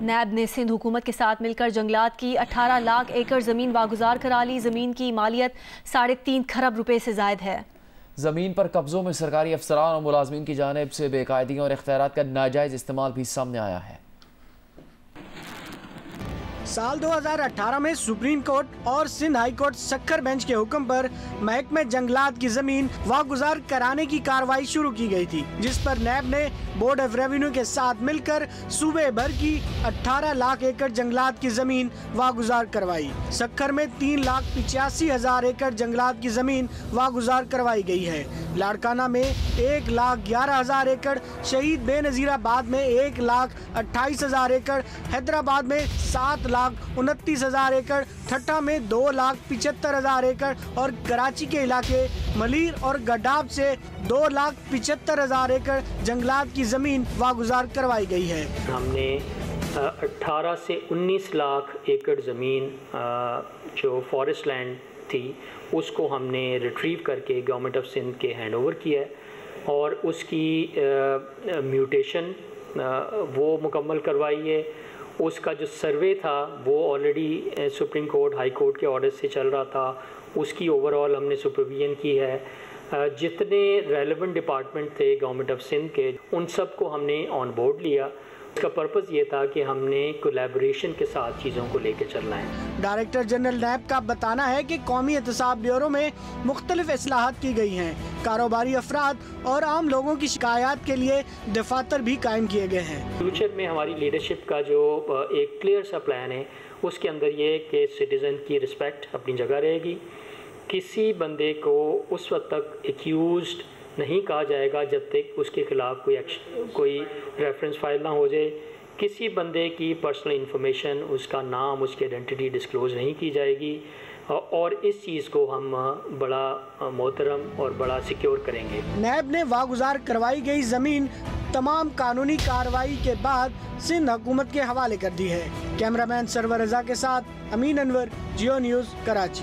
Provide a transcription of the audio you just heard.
नैब ने सिंध हुकूमत के साथ मिलकर जंगलात की 18 लाख एकड़ ज़मीन वागुजार करा ली। ज़मीन की मालियत 3.5 खरब रुपए से ज़ायद है। ज़मीन पर कब्ज़ों में सरकारी अफसरान और मुलाजमीन की जानिब से बेकायदियों और इख्तियारात का नाजायज़ इस्तेमाल भी सामने आया है। साल 2018 में सुप्रीम कोर्ट और Sindh high court Sukkur bench के हुक्म पर महकमे जंगलात की जमीन वागुजार कराने की कार्रवाई शुरू की गई थी, जिस पर नैब ने बोर्ड ऑफ रेवेन्यू के साथ मिलकर सूबे भर की 18 लाख एकड़ जंगलात की जमीन वागुजार करवाई। सक्खर में 3,85,000 एकड़ जंगलात की जमीन वागुजार करवाई गई है। लाड़काना में 1,11,000 एकड़, शहीद बेनजीराबाद में 1,28,000 एकड़, हैदराबाद में 7,29,000 एकड़, ठट्टा में 2,75,000 एकड़ और कराची के इलाके मलीर और गडाब से 2,75,000 एकड़ जंगलात की जमीन वागुजार करवाई गई है। हमने 18 से 19 लाख एकड़ ज़मीन जो फॉरेस्ट लैंड थी उसको हमने रिट्रीव करके गवर्नमेंट ऑफ सिंध के हैंड ओवर किया है और उसकी म्यूटेशन वो मुकम्मल करवाई है। उसका जो सर्वे था वो already supreme court high court के ऑर्डर से चल रहा था, उसकी ओवरऑल हमने सुपरविजन की है। जितने रेलेवेंट डिपार्टमेंट थे गवर्नमेंट ऑफ सिंध के उन सब को हमने ऑन बोर्ड लिया। इसका पर्पज़ ये था कि हमने कोलैबोरेशन के साथ चीज़ों को लेकर चलना है। डायरेक्टर जनरल नैब का बताना है कि कौमी एहतसाब ब्यूरो में मुख्तलिफ इस्लाहात की गई हैं। कारोबारी अफराद और आम लोगों की शिकायत के लिए दफातर भी कायम किए गए हैं। फ्यूचर में हमारी लीडरशिप का जो एक क्लियर सा प्लान है उसके अंदर ये कि सिटीज़न की रिस्पेक्ट अपनी जगह रहेगी। किसी बंदे को उस वक्त तक एक्यूज्ड नहीं कहा जाएगा जब तक उसके खिलाफ कोई रेफरेंस फाइल ना हो जाए। किसी बंदे की पर्सनल इंफॉर्मेशन, उसका नाम, उसकी आइडेंटिटी डिस्क्लोज नहीं की जाएगी और इस चीज़ को हम बड़ा मोहतरम और बड़ा सिक्योर करेंगे। नैब ने वागुजार करवाई गई ज़मीन तमाम कानूनी कार्रवाई के बाद सिंध हुकूमत के हवाले कर दी है। कैमरामैन सरवर रजा के साथ अमीन अनवर, जियो न्यूज़, कराची।